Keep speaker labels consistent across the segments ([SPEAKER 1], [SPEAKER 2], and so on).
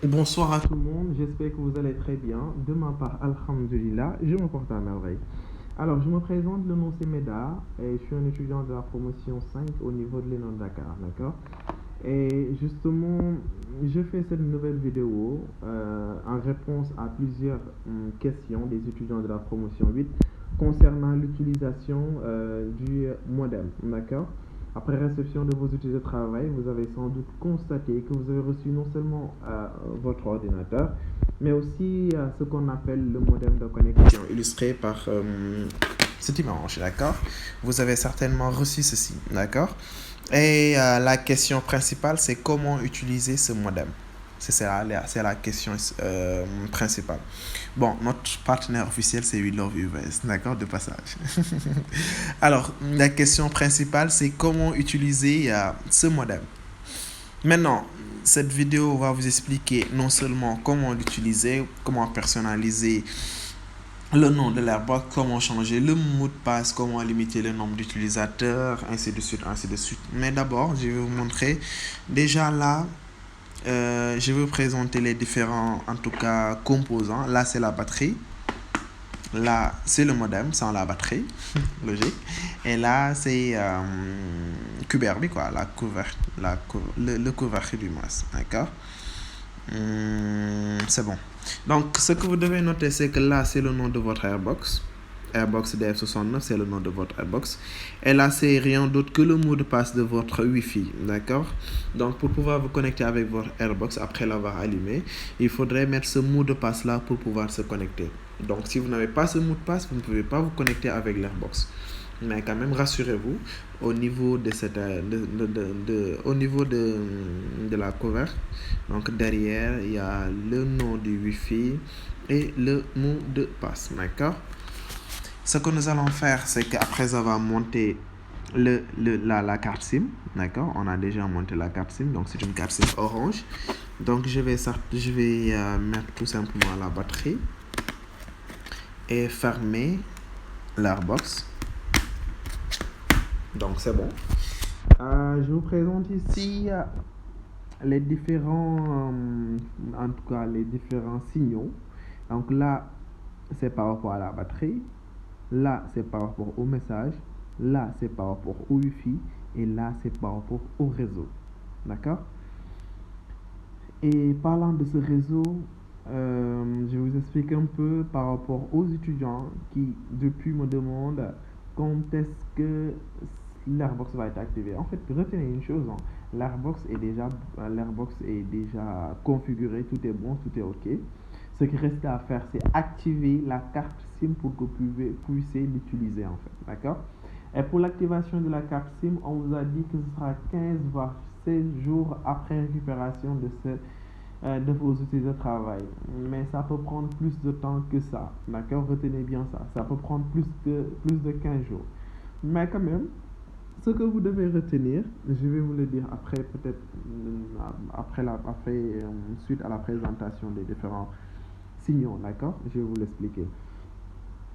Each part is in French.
[SPEAKER 1] Bonsoir à tout le monde, j'espère que vous allez très bien. De ma part, Alhamdulillah, je me porte à merveille. Alors, je me présente, le nom c'est Meda et je suis un étudiant de la promotion 5 au niveau de l'ENA de Dakar, d'accord? Et justement, je fais cette nouvelle vidéo en réponse à plusieurs questions des étudiants de la promotion 8 concernant l'utilisation du modem, d'accord? Après réception de vos outils de travail, vous avez sans doute constaté que vous avez reçu non seulement votre ordinateur, mais aussi ce qu'on appelle le modem de connexion, illustré par ce dimanche, d'accord? Vous avez certainement reçu ceci, d'accord? Et la question principale, c'est comment utiliser ce modem. C'est la question principale. Bon, notre partenaire officiel, c'est We Love UVS, d'accord, de passage. Alors, la question principale, c'est comment utiliser ce modem. Maintenant, cette vidéo va vous expliquer non seulement comment l'utiliser, comment personnaliser le nom de l'AirBox, comment changer le mot de passe, comment limiter le nombre d'utilisateurs, ainsi de suite, ainsi de suite. Mais d'abord, je vais vous montrer déjà là. Je vais vous présenter les différents, en tout cas, composants. Là, c'est la batterie. Là, c'est le modem sans la batterie, logique. Et là, c'est Kubernetes, quoi, le couvercle du moins, d'accord? C'est bon. Donc, ce que vous devez noter, c'est que là, c'est le nom de votre Airbox. Airbox DF69, c'est le nom de votre Airbox. Et là, c'est rien d'autre que le mot de passe de votre Wi-Fi, d'accord? Donc, pour pouvoir vous connecter avec votre Airbox après l'avoir allumé, il faudrait mettre ce mot de passe là pour pouvoir se connecter. Donc, si vous n'avez pas ce mot de passe, vous ne pouvez pas vous connecter avec l'Airbox. Mais quand même, rassurez-vous, au niveau de cette, au niveau de la cover, donc derrière, il y a le nom du Wi-Fi et le mot de passe, d'accord? Ce que nous allons faire, c'est qu'après avoir monté la carte SIM, d'accord? On a déjà monté la carte SIM, donc c'est une carte SIM orange. Donc je vais mettre tout simplement la batterie et fermer l'Airbox. Donc c'est bon. Je vous présente ici les différents, en tout cas les différents signaux. Donc là, c'est par rapport à la batterie. Là, c'est par rapport au message. Là, c'est par rapport au Wi-Fi. Et là, c'est par rapport au réseau. D'accord? Et parlant de ce réseau, je vous explique un peu par rapport aux étudiants qui, depuis, me demandent quand est-ce que l'Airbox va être activé. En fait, retenez une chose, hein, l'Airbox est déjà configuré, tout est bon, tout est OK. Ce qui reste à faire, c'est activer la carte SIM pour que vous puissiez l'utiliser en fait. D'accord? Et pour l'activation de la carte SIM, on vous a dit que ce sera 15 voire 16 jours après récupération de vos outils de travail. Mais ça peut prendre plus de temps que ça. D'accord? Retenez bien ça. Ça peut prendre plus de 15 jours. Mais quand même, ce que vous devez retenir, je vais vous le dire après, peut-être suite à la présentation des différents signaux, d'accord? Je vais vous l'expliquer.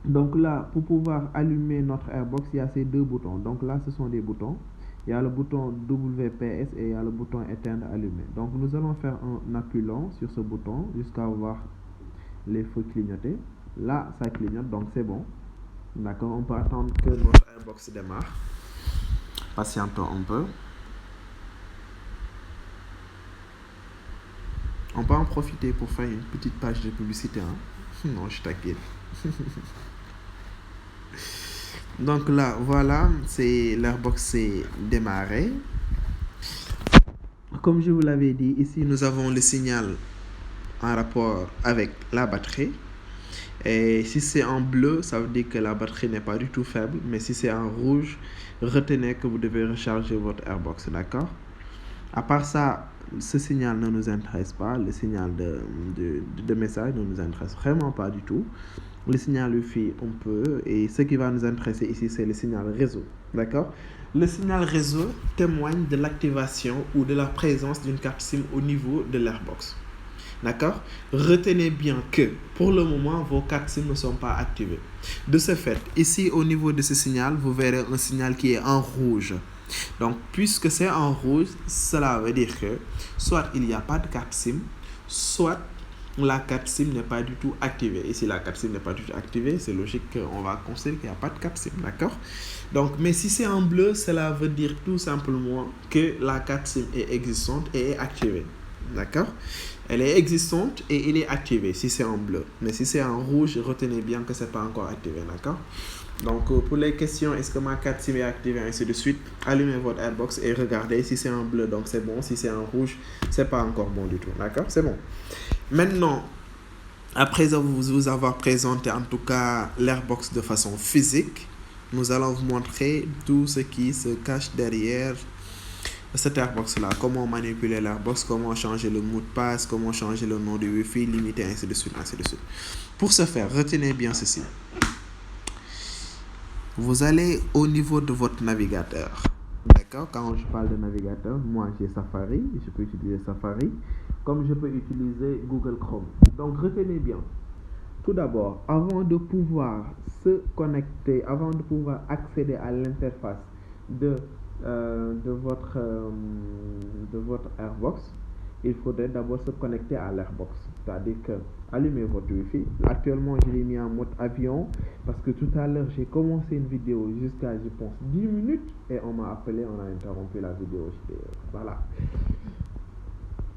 [SPEAKER 1] Donc là, pour pouvoir allumer notre Airbox, il y a ces deux boutons. Donc là, ce sont des boutons. Il y a le bouton WPS et il y a le bouton éteindre allumer. Donc nous allons faire un appui long sur ce bouton jusqu'à voir les feux clignoter. Là, ça clignote, donc c'est bon. D'accord, on peut attendre que notre Airbox démarre. Patientons un peu. On peut en profiter pour faire une petite page de publicité. Hein? Non, je t'inquiète. Donc là, voilà, c'est l'Airbox est démarré. Comme je vous l'avais dit, ici nous avons le signal en rapport avec la batterie. Et si c'est en bleu, ça veut dire que la batterie n'est pas du tout faible. Mais si c'est en rouge, retenez que vous devez recharger votre Airbox, d'accord? À part ça, ce signal ne nous intéresse pas. Le signal de message ne nous intéresse vraiment pas du tout. Le signal Wi-Fi, on peut. Et ce qui va nous intéresser ici, c'est le signal réseau. D'accord? Le signal réseau témoigne de l'activation ou de la présence d'une carte SIM au niveau de l'Airbox. D'accord? Retenez bien que pour le moment, vos cartes SIM ne sont pas activées. De ce fait, ici au niveau de ce signal, vous verrez un signal qui est en rouge. Donc, puisque c'est en rouge, cela veut dire que soit il n'y a pas de carte SIM, soit la carte SIM n'est pas du tout activée. Et si la carte SIM n'est pas du tout activée, c'est logique qu'on va considérer qu'il n'y a pas de carte SIM, d'accord? Donc, mais si c'est en bleu, cela veut dire tout simplement que la carte SIM est existante et est activée, d'accord? Elle est existante et elle est activée si c'est en bleu. Mais si c'est en rouge, retenez bien que ce n'est pas encore activé, d'accord? Donc, pour les questions, est-ce que ma carte SIM est activée, ainsi de suite, allumez votre Airbox et regardez si c'est en bleu, donc c'est bon. Si c'est en rouge, c'est pas encore bon du tout, d'accord? C'est bon. Maintenant, après vous avoir présenté en tout cas l'Airbox de façon physique, nous allons vous montrer tout ce qui se cache derrière cette Airbox là. Comment manipuler l'Airbox, comment changer le mot de passe, comment changer le nom du Wi-Fi, limiter, ainsi de suite, ainsi de suite. Pour ce faire, retenez bien ceci. Vous allez au niveau de votre navigateur. D'accord? Quand je parle de navigateur, moi j'ai Safari, je peux utiliser Safari, comme je peux utiliser Google Chrome. Donc retenez bien. Tout d'abord, avant de pouvoir se connecter, avant de pouvoir accéder à l'interface de votre Airbox, il faudrait d'abord se connecter à l'Airbox. C'est-à-dire que allumez votre Wi-Fi. Actuellement, je l'ai mis en mode avion parce que tout à l'heure, j'ai commencé une vidéo jusqu'à, je pense, 10 minutes et on m'a appelé, on a interrompu la vidéo. Voilà.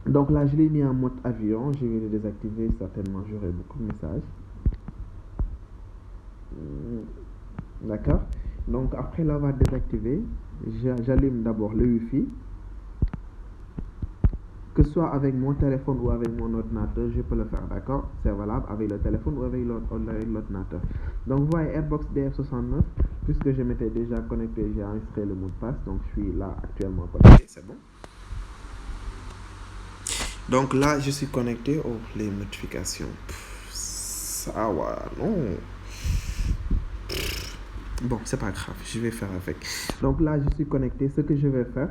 [SPEAKER 1] Donc là, je l'ai mis en mode avion. Je vais le désactiver. Certainement, j'aurai beaucoup de messages. D'accord? Donc, après l'avoir désactivé, j'allume d'abord le Wi-Fi. Que ce soit avec mon téléphone ou avec mon ordinateur, je peux le faire, d'accord? C'est valable avec le téléphone ou avec l'ordinateur. Donc, vous voyez Airbox DF69, puisque je m'étais déjà connecté, j'ai enregistré le mot de passe, donc je suis là actuellement connecté, c'est bon? Donc là, je suis connecté. Oh, les notifications. Ça va, non. Bon, c'est pas grave, je vais faire avec. Donc là, je suis connecté. Ce que je vais faire,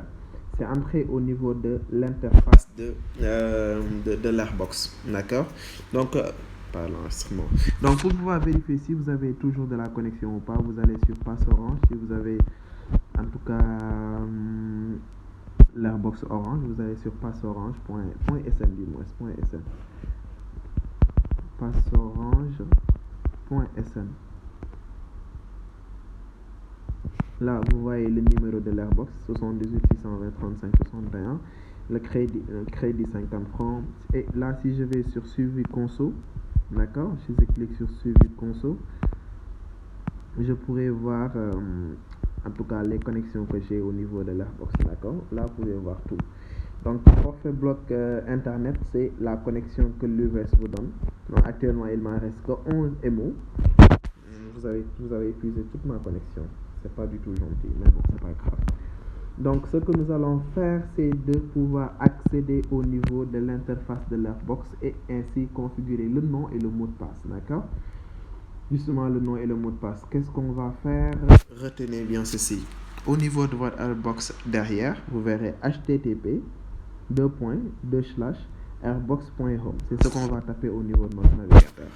[SPEAKER 1] c'est entrer au niveau de l'interface de l'Airbox. D'accord? Donc, pas l'enregistrement. Donc, pour pouvoir vérifier si vous avez toujours de la connexion ou pas, vous allez sur Pass Orange. Si vous avez, en tout cas, l'Airbox Orange, vous allez sur passorange.sn du moins, .sn. passorange.sn. Là, vous voyez le numéro de l'Airbox, 78 620 35 61, le crédit 50 francs. Et là, si je vais sur suivi conso, d'accord, si je clique sur suivi conso, je pourrais voir en tout cas les connexions que j'ai au niveau de l'Airbox, d'accord. Là, vous pouvez voir tout. Donc, forfait bloc internet, c'est la connexion que l'UVS vous donne. Donc, actuellement, il m'en reste que 11 MO. Vous avez épuisé toute ma connexion. C'est pas du tout gentil, mais bon, c'est pas grave. Donc, ce que nous allons faire, c'est de pouvoir accéder au niveau de l'interface de l'Airbox et ainsi configurer le nom et le mot de passe, d'accord? Justement, le nom et le mot de passe. Qu'est-ce qu'on va faire? Retenez bien ceci. Au niveau de votre Airbox derrière, vous verrez http://airbox.home. C'est ce qu'on va taper au niveau de notre navigateur.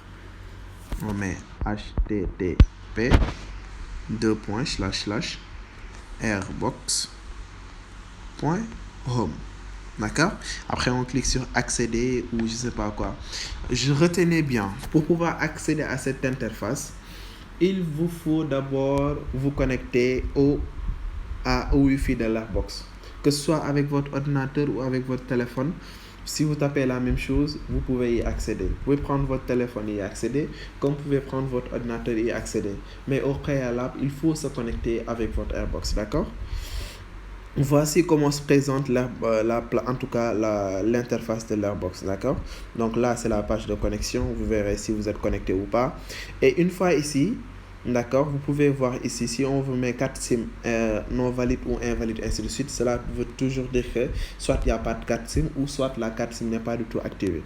[SPEAKER 1] On met http://airbox.home. D'accord? Après, on clique sur accéder ou je sais pas quoi. Je retenais bien. Pour pouvoir accéder à cette interface, il vous faut d'abord vous connecter au Wi-Fi de l'Airbox. Que ce soit avec votre ordinateur ou avec votre téléphone. Si vous tapez la même chose, vous pouvez y accéder. Vous pouvez prendre votre téléphone et y accéder, comme vous pouvez prendre votre ordinateur et y accéder. Mais au préalable, il faut se connecter avec votre Airbox, d'accord? Voici comment se présente l'interface de l'Airbox, d'accord? Donc là, c'est la page de connexion. Vous verrez si vous êtes connecté ou pas. Et une fois ici, d'accord, vous pouvez voir ici, si on vous met 4 SIM non valides ou invalides, ainsi de suite, cela veut toujours dire que soit il n'y a pas de 4 SIM ou soit la 4 SIM n'est pas du tout activée.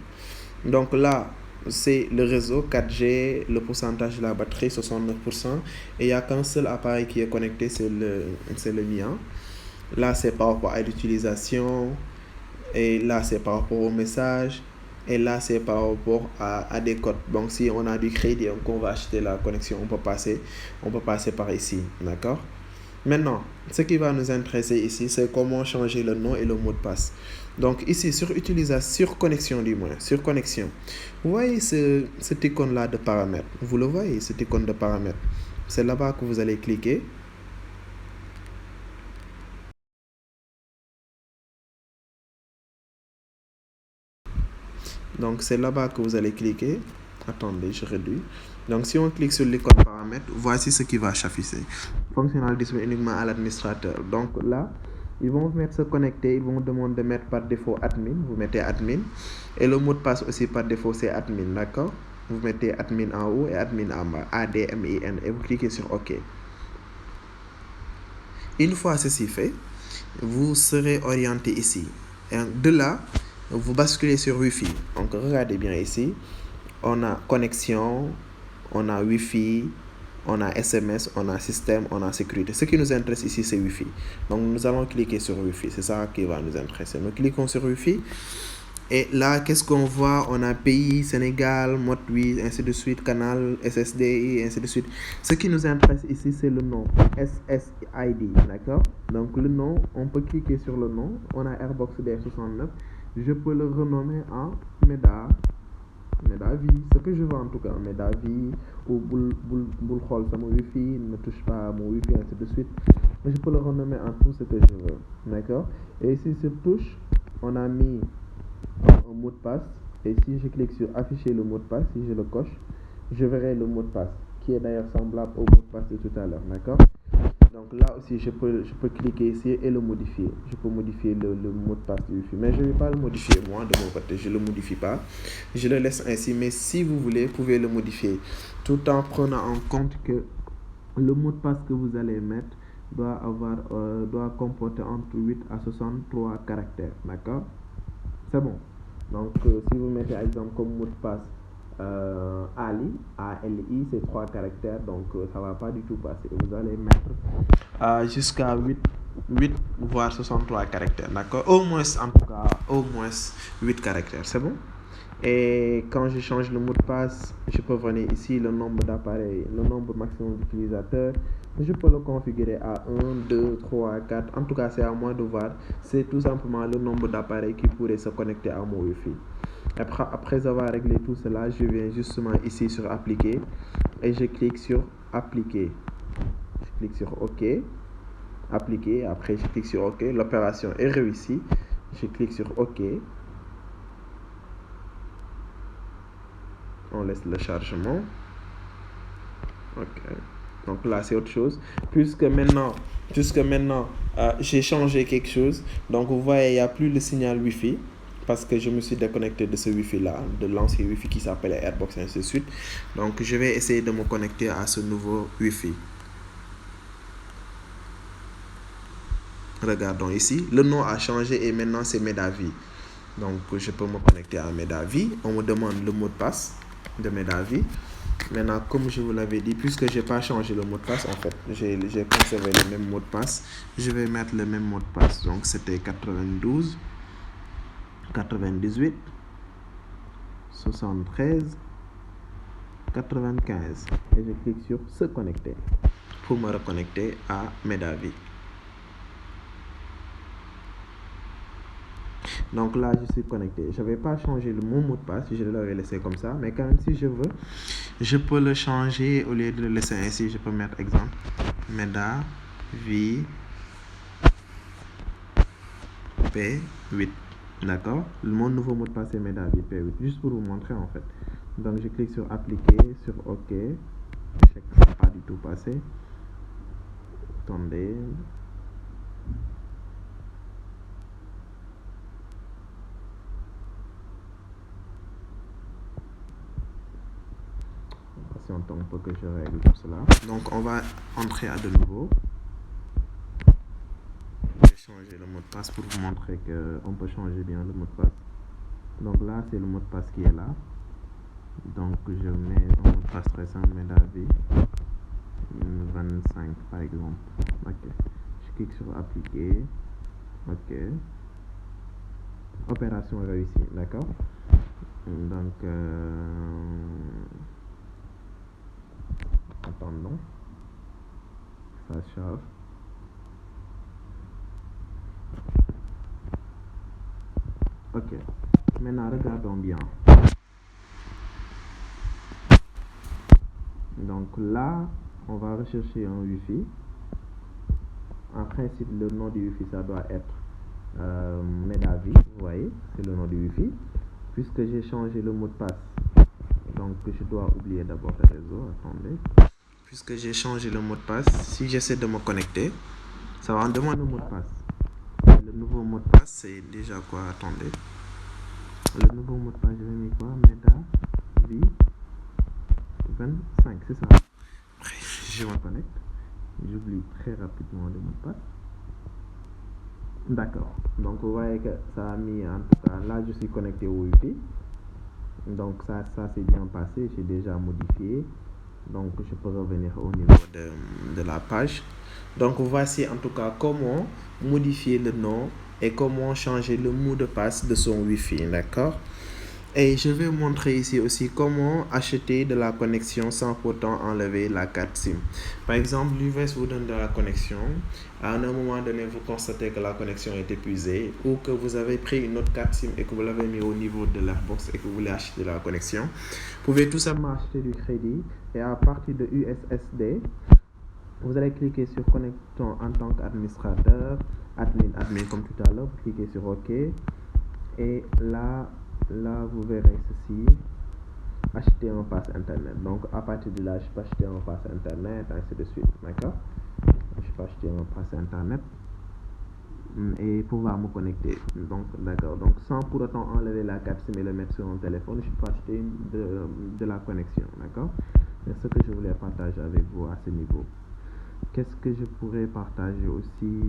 [SPEAKER 1] Donc là, c'est le réseau 4G, le pourcentage de la batterie, 69%. Et il n'y a qu'un seul appareil qui est connecté, c'est le mien. Là, c'est par rapport à l'utilisation. Et là, c'est par rapport au message. Et là, c'est par rapport à des codes. Donc, si on a du crédit et qu'on va acheter la connexion, on peut passer par ici. D'accord? Maintenant, ce qui va nous intéresser ici, c'est comment changer le nom et le mot de passe. Donc ici, sur connexion du moins, sur connexion. Vous voyez cette icône-là de paramètres. Vous le voyez, cette icône de paramètres. C'est là-bas que vous allez cliquer. Donc c'est là-bas que vous allez cliquer. Attendez, je réduis. Donc si on clique sur l'icône paramètres, voici ce qui va s'afficher. Fonctionnel disponible uniquement à l'administrateur. Donc là, ils vont vous mettre se connecter, ils vont vous demander de mettre par défaut admin, vous mettez admin. Et le mot de passe aussi par défaut c'est admin, d'accord? Vous mettez admin en haut et admin en bas, ADMIN, et vous cliquez sur OK. Une fois ceci fait, vous serez orienté ici. Et de là, vous basculez sur Wi-Fi. Donc regardez bien ici, on a connexion, on a Wi-Fi, on a SMS, on a système, on a sécurité. Ce qui nous intéresse ici, c'est Wi-Fi. Donc nous allons cliquer sur Wi-Fi, c'est ça qui va nous intéresser. Nous cliquons sur Wi-Fi. Et là, qu'est-ce qu'on voit? On a pays, Sénégal, mode 8, ainsi de suite, canal, SSDI, ainsi de suite. Ce qui nous intéresse ici, c'est le nom, SSID, d'accord? Donc le nom, on peut cliquer sur le nom. On a Airbox DR69. Je peux le renommer en Medavi, ce que je veux en tout cas, Medavi, ou Boul Khol, ça mon Wi-Fi, ne touche pas à mon Wi-Fi, ainsi de suite. Mais je peux le renommer en tout ce que je veux, d'accord? Et ici, sur touche, on a mis un mot de passe, et si je clique sur afficher le mot de passe, si je le coche, je verrai le mot de passe qui est d'ailleurs semblable au mot de passe de tout à l'heure, d'accord? Donc là aussi je peux cliquer ici et le modifier. Je peux modifier le mot de passe du Wi-Fi, mais je ne vais pas le modifier moi de mon côté, je ne le modifie pas, je le laisse ainsi. Mais si vous voulez, vous pouvez le modifier tout en prenant en compte que le mot de passe que vous allez mettre doit comporter entre 8 à 63 caractères, d'accord? C'est bon. Donc si vous mettez par exemple comme mot de passe Ali, ALI, c'est 3 caractères, donc ça ne va pas du tout passer. Vous allez mettre jusqu'à 8 voire 63 caractères, d'accord? Au moins, en tout cas, au moins 8 caractères, c'est bon? Et quand je change le mot de passe, je peux venir ici, le nombre d'appareils, le nombre maximum d'utilisateurs. Je peux le configurer à 1, 2, 3, 4. En tout cas, c'est à moi de voir. C'est tout simplement le nombre d'appareils qui pourraient se connecter à mon Wi-Fi. Après avoir réglé tout cela, je viens justement ici sur appliquer et je clique sur appliquer. Je clique sur OK. Appliquer. Après, je clique sur OK. L'opération est réussie. Je clique sur OK. On laisse le chargement. Ok. Donc là, c'est autre chose. Puisque maintenant, j'ai changé quelque chose. Donc vous voyez, il n'y a plus le signal Wi-Fi. Parce que je me suis déconnecté de ce Wi-Fi là, de l'ancien Wi-Fi qui s'appelle Airbox et ainsi de suite. Donc je vais essayer de me connecter à ce nouveau Wi-Fi. Regardons ici, le nom a changé et maintenant c'est Medavi. Donc je peux me connecter à Medavi. On me demande le mot de passe de Medavi. Maintenant, comme je vous l'avais dit, puisque je n'ai pas changé le mot de passe, en fait, j'ai conservé le même mot de passe. Je vais mettre le même mot de passe. Donc c'était 92 98 73 95. Et je clique sur se connecter pour me reconnecter à Medavi. Donc là, je suis connecté. Je ne vais pas changer mon mot de passe, je l'avais laissé comme ça. Mais quand même, si je veux, je peux le changer. Au lieu de le laisser ainsi, je peux mettre exemple Medavi P8. D'accord? Mon nouveau mot de passe est Medavi P8. Juste pour vous montrer en fait. Donc je clique sur appliquer, sur OK. Je sais que ça n'a pas du tout passé. Attendez. Patientons un peu que je règle tout cela. Donc on va entrer à de nouveau. Je vais changer le mot de passe pour vous montrer qu'on peut changer bien le mot de passe. Donc là, c'est le mot de passe qui est là. Donc je mets un mot de passe très simple, Medavi 25 par exemple. Ok. Je clique sur appliquer. Ok. Opération réussie, d'accord? Donc attendons. Ça charge. Ok. Maintenant, regardons bien. Donc là, on va rechercher un Wi-Fi. En principe, le nom du Wi-Fi, ça doit être Medavi. Vous voyez, c'est le nom du Wi-Fi. Puisque j'ai changé le mot de passe, donc je dois oublier d'abord le réseau. Attendez. Puisque j'ai changé le mot de passe, si j'essaie de me connecter, ça va me demander le mot de passe. Le nouveau mot de passe, c'est déjà quoi? Attendez. Le nouveau mot de passe, je vais mettre quoi? Medavi 25, c'est ça. Je me connecte. J'oublie très rapidement le mot de passe. D'accord. Donc vous voyez que ça a mis, en tout cas, là je suis connecté au Wi-Fi. Donc ça s'est bien passé, j'ai déjà modifié. Donc je peux revenir au niveau de la page. Donc voici en tout cas comment modifier le nom et comment changer le mot de passe de son Wi-Fi, d'accord? Et je vais vous montrer ici aussi comment acheter de la connexion sans pourtant enlever la carte SIM. Par exemple, l'UVS vous donne de la connexion. À un moment donné, vous constatez que la connexion est épuisée ou que vous avez pris une autre carte SIM et que vous l'avez mis au niveau de l'Airbox et que vous voulez acheter de la connexion. Vous pouvez tout simplement acheter du crédit et à partir de USSD, vous allez cliquer sur Connectons en tant qu'administrateur, admin comme tout à l'heure, vous cliquez sur OK et là vous verrez ceci, acheter un pass internet. Donc à partir de là, je peux acheter un pass internet, ainsi de suite, d'accord? Je peux acheter un pass internet et pouvoir me connecter. Donc d'accord, donc sans pour autant enlever la carte SIM et le mettre sur mon téléphone, je peux acheter de la connexion, d'accord? C'est ce que je voulais partager avec vous à ce niveau. Qu'est-ce que je pourrais partager aussi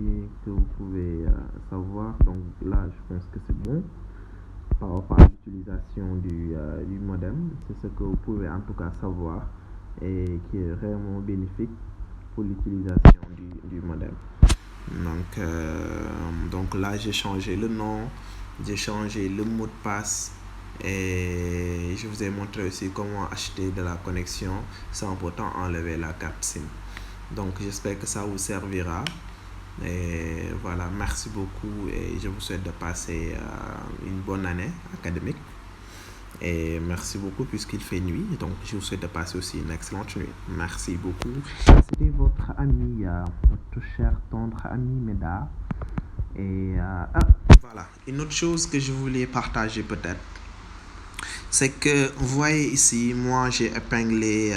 [SPEAKER 1] que vous pouvez savoir? Donc là, je pense que c'est bon. Par rapport à l'utilisation du modem, c'est ce que vous pouvez en tout cas savoir et qui est vraiment bénéfique pour l'utilisation du modem. Donc là, j'ai changé le nom, j'ai changé le mot de passe et je vous ai montré aussi comment acheter de la connexion sans pourtant enlever la carte SIM. Donc j'espère que ça vous servira. Et voilà, merci beaucoup et je vous souhaite de passer une bonne année académique. Et merci beaucoup puisqu'il fait nuit. Donc je vous souhaite de passer aussi une excellente nuit. Merci beaucoup. C'était votre ami, votre cher tendre ami Meda. Et voilà, une autre chose que je voulais partager peut-être, c'est que vous voyez ici, moi j'ai épinglé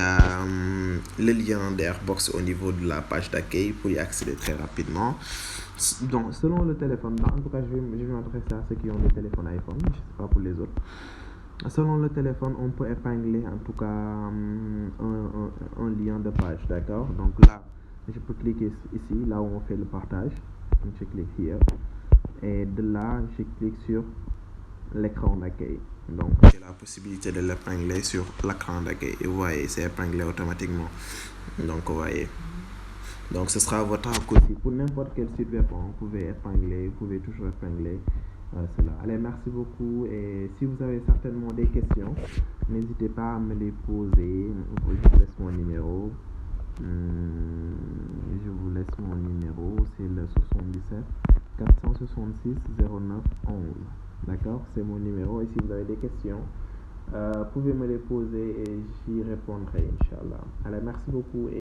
[SPEAKER 1] le lien d'Airbox au niveau de la page d'accueil pour y accéder très rapidement. Donc selon le téléphone, en tout cas je vais m'adresser à ceux qui ont des téléphones iPhone, je ne sais pas pour les autres. Selon le téléphone, on peut épingler en tout cas un lien de page, d'accord? Donc là, je peux cliquer ici, là où on fait le partage. Donc je clique here. Et de là, je clique sur l'écran d'accueil. Donc j'ai la possibilité de l'épingler sur l'écran d'accueil. Et vous voyez, c'est épinglé automatiquement. Donc vous voyez. Donc ce sera votre aussi. Pour n'importe quel site web, vous pouvez épingler, vous pouvez toujours épingler cela. Allez, merci beaucoup. Et si vous avez certainement des questions, n'hésitez pas à me les poser. Je vous laisse mon numéro. C'est le 77 466 09 11. D'accord, c'est mon numéro. Et si vous avez des questions, pouvez me les poser et j'y répondrai, Inch'Allah. Allez, merci beaucoup.